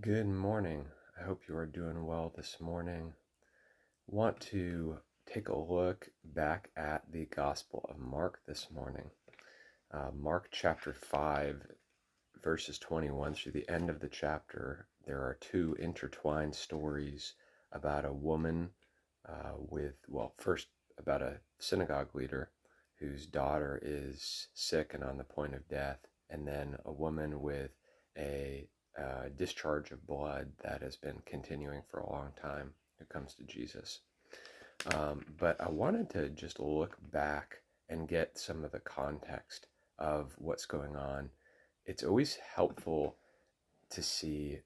Good morning. I hope you are doing well this morning. Want to take a look back at the Gospel of Mark this morning. Mark chapter 5, verses 21 through the end of the chapter, there are two intertwined stories about a woman first about a synagogue leader whose daughter is sick and on the point of death, and then a woman with a discharge of blood that has been continuing for a long time who comes to Jesus. But I wanted to just look back and get some of the context of what's going on. It's always helpful to see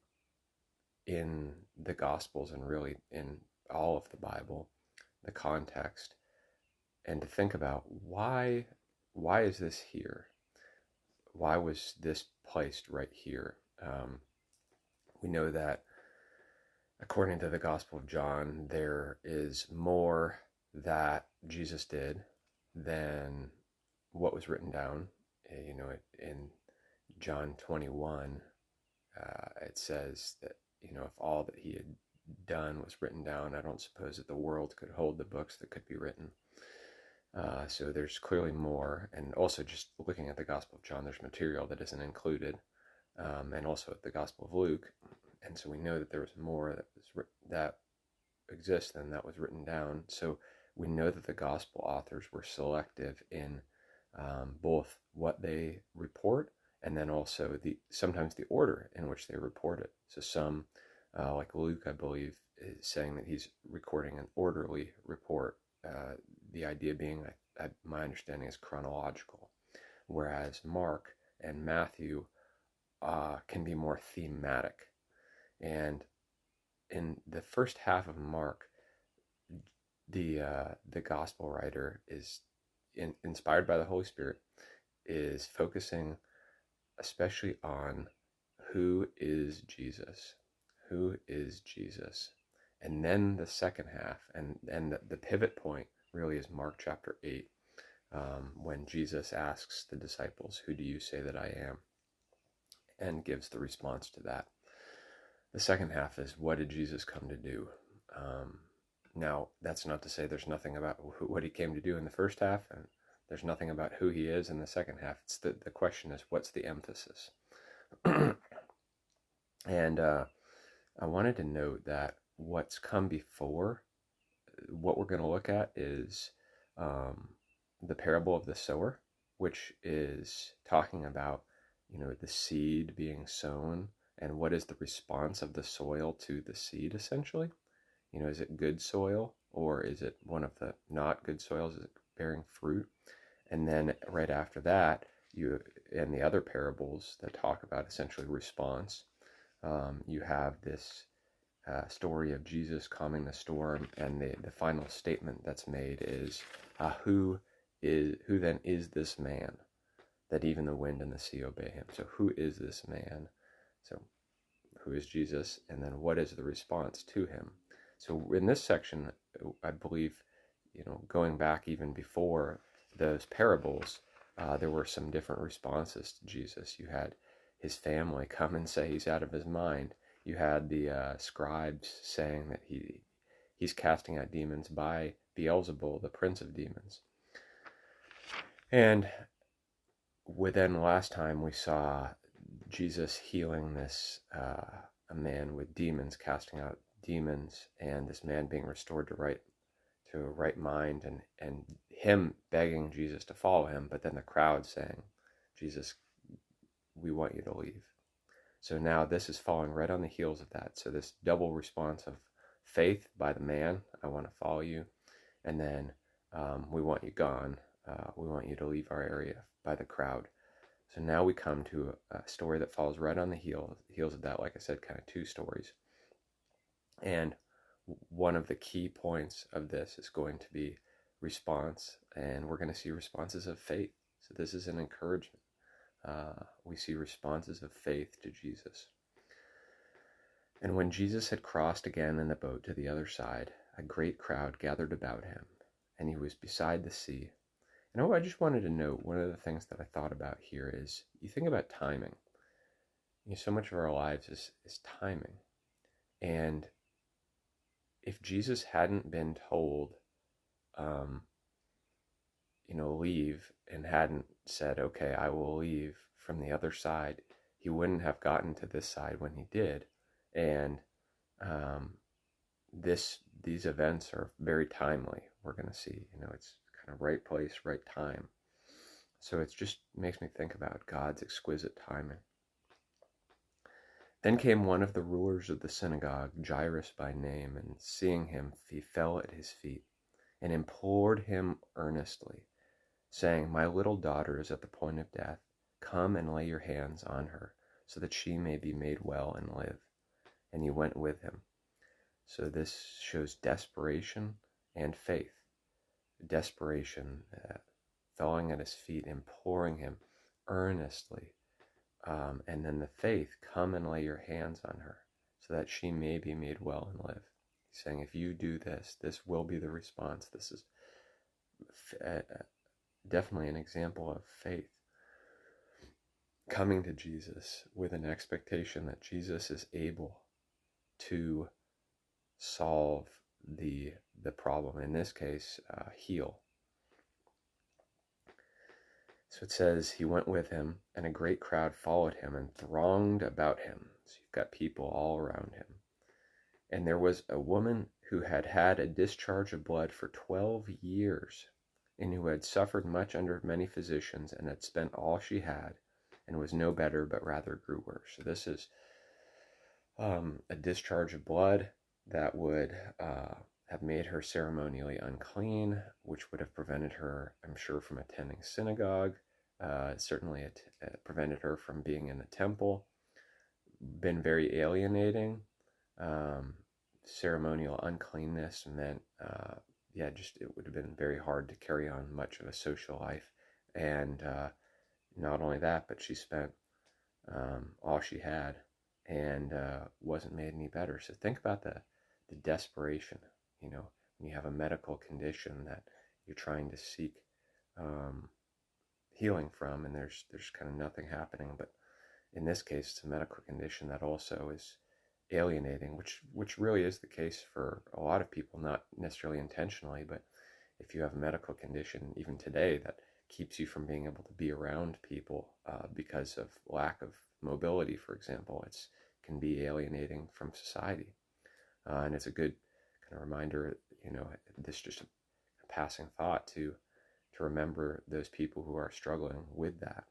in the Gospels and really in all of the Bible the context and to think about why is this here? Why was this placed right here? We know that according to the Gospel of John, there is more that Jesus did than what was written down. In John 21, it says that, if all that he had done was written down, I don't suppose that the world could hold the books that could be written. So there's clearly more. And also just looking at the Gospel of John, there's material that isn't included. And also at the Gospel of Luke. And so we know that there was more that exists than that was written down. So we know that the Gospel authors were selective in both what they report and then also sometimes the order in which they report it. So some, like Luke, I believe, is saying that he's recording an orderly report. The idea being, my understanding is chronological, whereas Mark and Matthew can be more thematic. And in the first half of Mark, the gospel writer is inspired by the Holy Spirit, is focusing especially on who is Jesus, and then the second half, and the pivot point really is Mark chapter 8, when Jesus asks the disciples, "Who do you say that I am?" and gives the response to that. The second half is, what did Jesus come to do? Now, that's not to say there's nothing about what he came to do in the first half, and there's nothing about who he is in the second half. It's the question is, what's the emphasis? And I wanted to note that what's come before, what we're going to look at is the parable of the sower, which is talking about, the seed being sown and what is the response of the soil to the seed, essentially. Is it good soil, or is it one of the not good soils? Is it bearing fruit? And then right after that, in the other parables that talk about essentially response, you have this story of Jesus calming the storm, and the final statement that's made is, who then is this man that even the wind and the sea obey him? So who is this man? So who is Jesus? And then what is the response to him? So in this section, I believe, going back even before those parables, there were some different responses to Jesus. You had his family come and say he's out of his mind. You had the scribes saying that he's casting out demons by Beelzebul, the prince of demons. And within last time we saw Jesus healing this a man with demons, casting out demons, and this man being restored to a right mind, and him begging Jesus to follow him, but then the crowd saying, "Jesus, we want you to leave." So now this is following right on the heels of that. So this double response of faith by the man, "I want to follow you," and then "We want you gone. We want you to leave our area," by the crowd. So now we come to a story that falls right on the heels of that. Like I said, kind of two stories. And one of the key points of this is going to be response, and we're going to see responses of faith. So this is an encouragement. We see responses of faith to Jesus. And when Jesus had crossed again in the boat to the other side, a great crowd gathered about him, and he was beside the sea. And I just wanted to note, one of the things that I thought about here is, you think about timing. so much of our lives is timing. And if Jesus hadn't been told, leave, and hadn't said, okay, I will leave from the other side, he wouldn't have gotten to this side when he did. And these events are very timely. We're going to see, it's kind of right place, right time. So it just makes me think about God's exquisite timing. Then came one of the rulers of the synagogue, Jairus by name, and seeing him, he fell at his feet and implored him earnestly, saying, my little daughter is at the point of death. Come and lay your hands on her, so that she may be made well and live. And he went with him. So this shows desperation and faith. Desperation, falling at his feet, imploring him earnestly. And then the faith, come and lay your hands on her, so that she may be made well and live. He's saying, if you do this, this will be the response. This is definitely an example of faith. Coming to Jesus with an expectation that Jesus is able to solve the problem. In this case, heal. So it says, he went with him, and a great crowd followed him and thronged about him. So you've got people all around him. And there was a woman who had had a discharge of blood for 12 years, and who had suffered much under many physicians, and had spent all she had, and was no better, but rather grew worse. So this is a discharge of blood that would have made her ceremonially unclean, which would have prevented her, I'm sure, from attending synagogue. Certainly it prevented her from being in the temple. Been very alienating. Ceremonial uncleanness meant, it would have been very hard to carry on much of a social life. And not only that, but she spent all she had and wasn't made any better. So think about the desperation, when you have a medical condition that you're trying to seek healing from, and there's kind of nothing happening. But in this case, it's a medical condition that also is alienating, which really is the case for a lot of people, not necessarily intentionally, but if you have a medical condition, even today, that keeps you from being able to be around people because of lack of mobility, for example, can be alienating from society. And it's a good kind of reminder, this just a passing thought to remember those people who are struggling with that.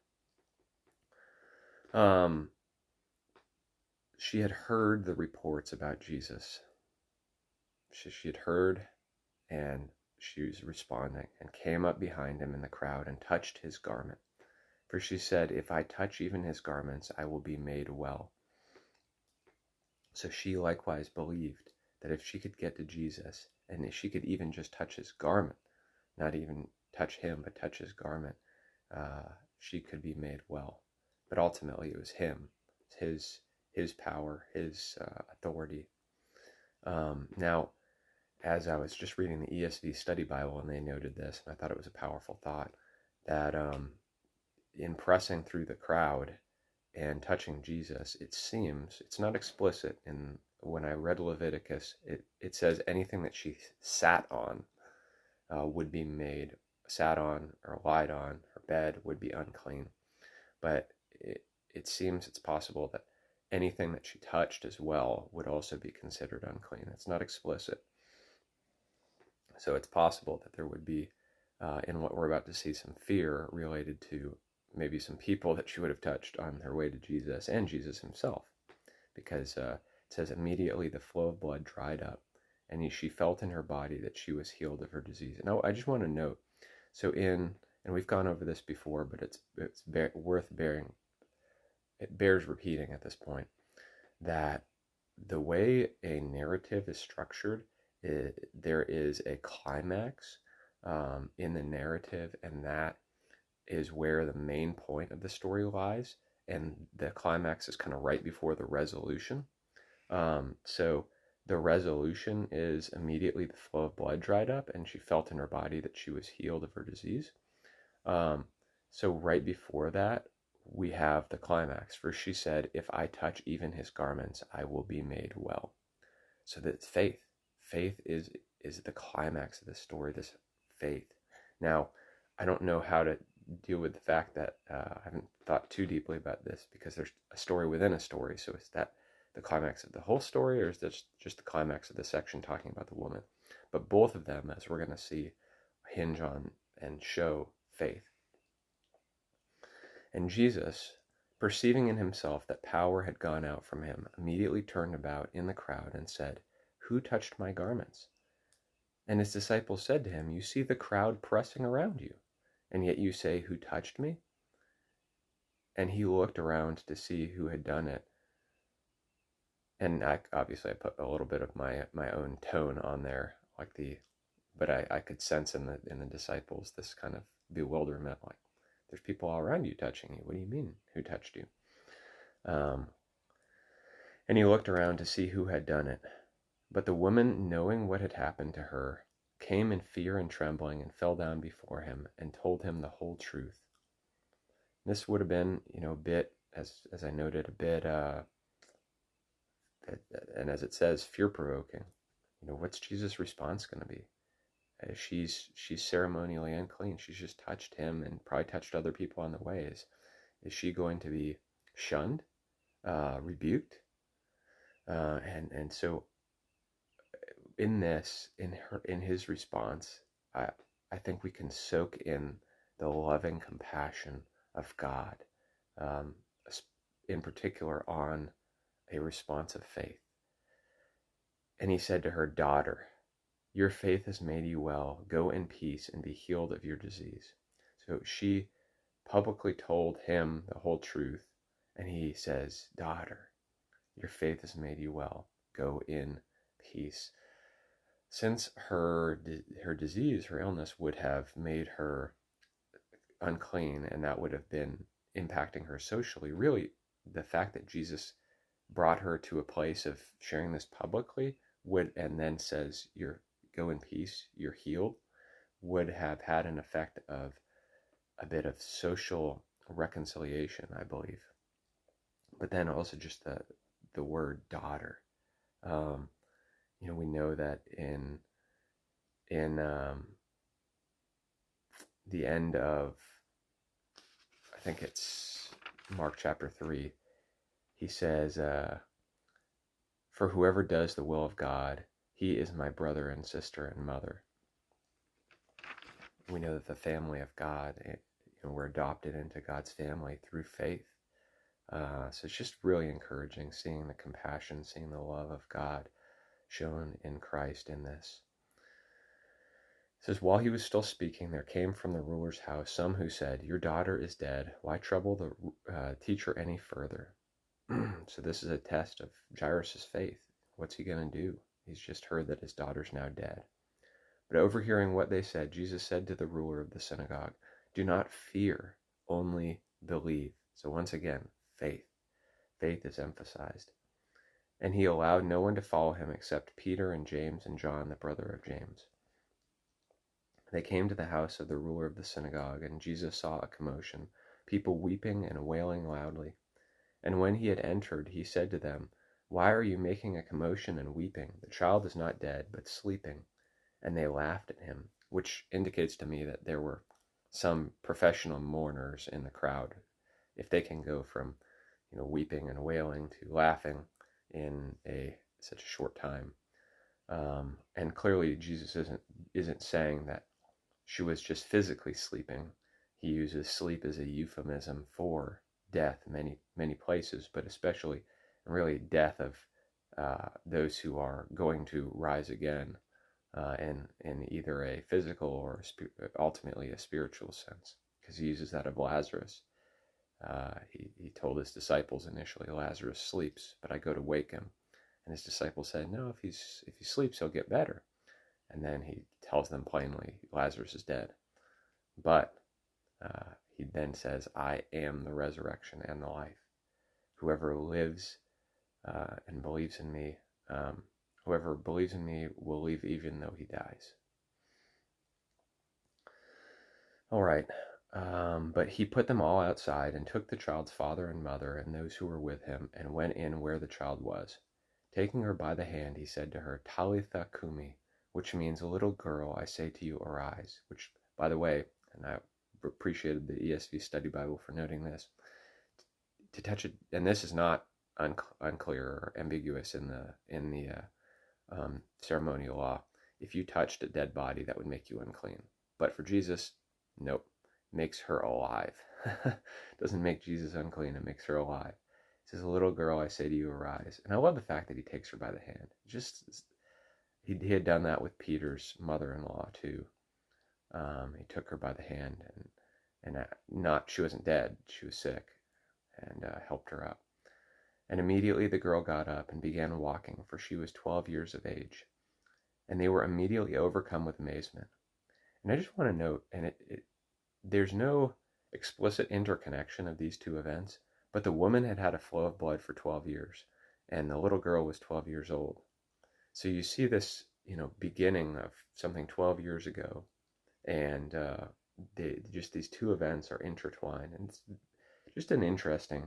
She had heard the reports about Jesus. She had heard, and she was responding, and came up behind him in the crowd and touched his garment. For she said, if I touch even his garments, I will be made well. So she likewise believed that if she could get to Jesus, and if she could even just touch his garment, not even touch him, but touch his garment, she could be made well. But ultimately it was him, his power, his authority. Now, as I was just reading the ESV Study Bible, and they noted this, and I thought it was a powerful thought, that in pressing through the crowd and touching Jesus, it seems, it's not explicit, and when I read Leviticus, it says anything that she sat on would be made, sat on or lied on, her bed would be unclean. But it seems it's possible that anything that she touched as well would also be considered unclean. It's not explicit. So it's possible that there would be, in what we're about to see, some fear related to maybe some people that she would have touched on her way to Jesus, and Jesus himself. Because it says, immediately the flow of blood dried up, and she felt in her body that she was healed of her disease. Now, I just want to note, so and we've gone over this before, but it bears repeating at this point, that the way a narrative is structured, there is a climax in the narrative, and that is where the main point of the story lies, and the climax is kind of right before the resolution. So the resolution is immediately the flow of blood dried up, and she felt in her body that she was healed of her disease. So right before that, we have the climax. For she said, if I touch even his garments, I will be made well. So that's faith. Faith is the climax of the story, this faith. Now, I don't know how to deal with the fact that I haven't thought too deeply about this, because there's a story within a story. So is that the climax of the whole story, or is this just the climax of the section talking about the woman? But both of them, as we're going to see, hinge on and show faith. And Jesus, perceiving in himself that power had gone out from him, immediately turned about in the crowd and said, who touched my garments? And his disciples said to him, you see the crowd pressing around you, and yet you say, who touched me? And he looked around to see who had done it. And obviously I put a little bit of my own tone on there, but I could sense in the disciples this kind of bewilderment, like, there's people all around you touching you. What do you mean, who touched you? And he looked around to see who had done it. But the woman, knowing what had happened to her, came in fear and trembling and fell down before him and told him the whole truth. This would have been, a bit, as I noted, a bit, and as it says, fear-provoking. What's Jesus' response going to be? She's ceremonially unclean. She's just touched him and probably touched other people on the way. Is she going to be shunned, rebuked? And so in his response, I think we can soak in the loving compassion of God, in particular on a response of faith. And he said to her, daughter, your faith has made you well. Go in peace and be healed of your disease. So she publicly told him the whole truth, and he says, daughter, your faith has made you well. Go in peace. Since her disease, her illness, would have made her unclean, and that would have been impacting her socially, really the fact that Jesus brought her to a place of sharing this publicly and then says, go in peace, you're healed, would have had an effect of a bit of social reconciliation, I believe. But then also just the word daughter. We know that in the end of, I think it's Mark chapter 3, he says, for whoever does the will of God, he is my brother and sister and mother. We know that the family of God, we're adopted into God's family through faith. So it's just really encouraging seeing the compassion, seeing the love of God shown in Christ in this. It says, while he was still speaking, there came from the ruler's house some who said, your daughter is dead. Why trouble the teacher any further? So this is a test of Jairus' faith. What's he going to do? He's just heard that his daughter's now dead. But overhearing what they said, Jesus said to the ruler of the synagogue, do not fear, only believe. So once again, faith. Faith is emphasized. And he allowed no one to follow him except Peter and James and John, the brother of James. They came to the house of the ruler of the synagogue, and Jesus saw a commotion, people weeping and wailing loudly. And when he had entered, he said to them, why are you making a commotion and weeping? The child is not dead, but sleeping. And they laughed at him, which indicates to me that there were some professional mourners in the crowd. If they can go from, weeping and wailing to laughing in such a short time. And clearly Jesus isn't saying that she was just physically sleeping. He uses sleep as a euphemism for death many, many places, but especially really death of those who are going to rise again in either a physical or ultimately a spiritual sense, because he uses that of Lazarus. He told his disciples initially, Lazarus sleeps, but I go to wake him. And his disciples said, no, if he sleeps, he'll get better. And then he tells them plainly, Lazarus is dead. But he then says, I am the resurrection and the life. Whoever lives and believes in me, whoever believes in me will live even though he dies. All right. But he put them all outside and took the child's father and mother and those who were with him and went in where the child was. Taking her by the hand, he said to her, Talitha cumi, which means, little girl, I say to you, arise. Which, by the way, and I appreciated the ESV Study Bible for noting this, to touch it, and this is not unclear or ambiguous in the ceremonial law. If you touched a dead body, that would make you unclean. But for Jesus, nope, makes her alive. Doesn't make Jesus unclean, it makes her alive. It says, little girl, I say to you, arise. And I love the fact that he takes her by the hand. He had done that with Peter's mother-in-law too. He took her by the hand, and she wasn't dead, she was sick, and helped her up. And immediately the girl got up and began walking, for she was 12 years of age. And they were immediately overcome with amazement. And I just want to note, and there's no explicit interconnection of these two events, but the woman had had a flow of blood for 12 years, and the little girl was 12 years old. So you see this, beginning of something 12 years ago, and just these two events are intertwined, and it's just an interesting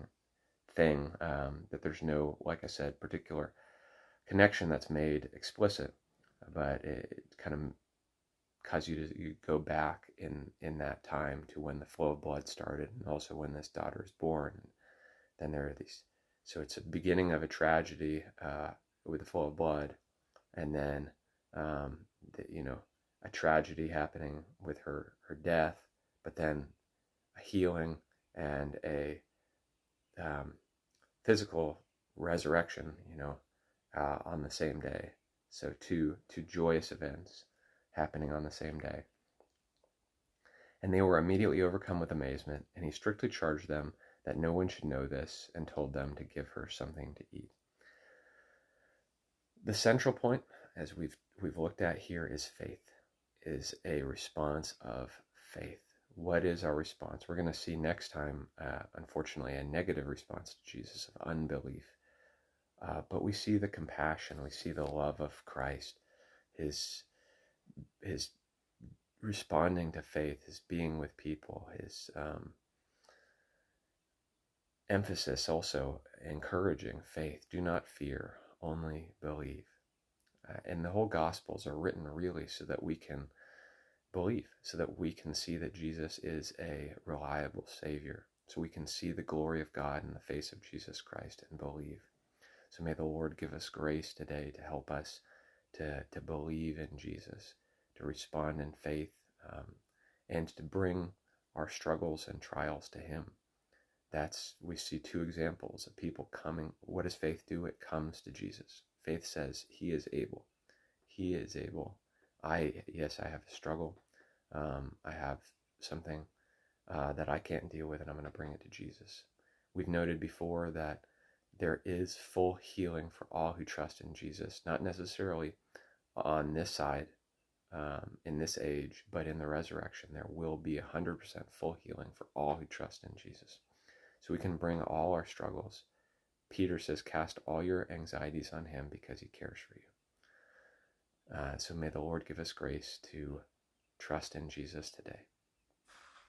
thing that there's no, like I said, particular connection that's made explicit, but it kind of cause you go back in that time to when the flow of blood started, and also when this daughter is born. And then there are these, so it's a beginning of a tragedy with the flow of blood, and then a tragedy happening with her death, but then a healing and a physical resurrection, on the same day. So two joyous events happening on the same day. And they were immediately overcome with amazement, and he strictly charged them that no one should know this, and told them to give her something to eat. The central point, as we've looked at here, is faith, is a response of faith. What is our response? We're going to see next time, unfortunately, a negative response to Jesus of unbelief. But we see the compassion, we see the love of Christ, his responding to faith, his being with people, his emphasis also encouraging faith. Do not fear, only believe. And the whole Gospels are written really so that we can believe, so that we can see that Jesus is a reliable Savior, so we can see the glory of God in the face of Jesus Christ and believe. So may the Lord give us grace today to help us to believe in Jesus, to respond in faith, and to bring our struggles and trials to him. We see two examples of people coming. What does faith do? It comes to Jesus. Faith says, he is able. He is able. Yes, I have a struggle. I have something that I can't deal with, and I'm going to bring it to Jesus. We've noted before that there is full healing for all who trust in Jesus, not necessarily on this side, in this age, but in the resurrection, there will be 100% full healing for all who trust in Jesus. So we can bring all our struggles. Peter says, cast all your anxieties on him because he cares for you. So may the Lord give us grace to trust in Jesus today.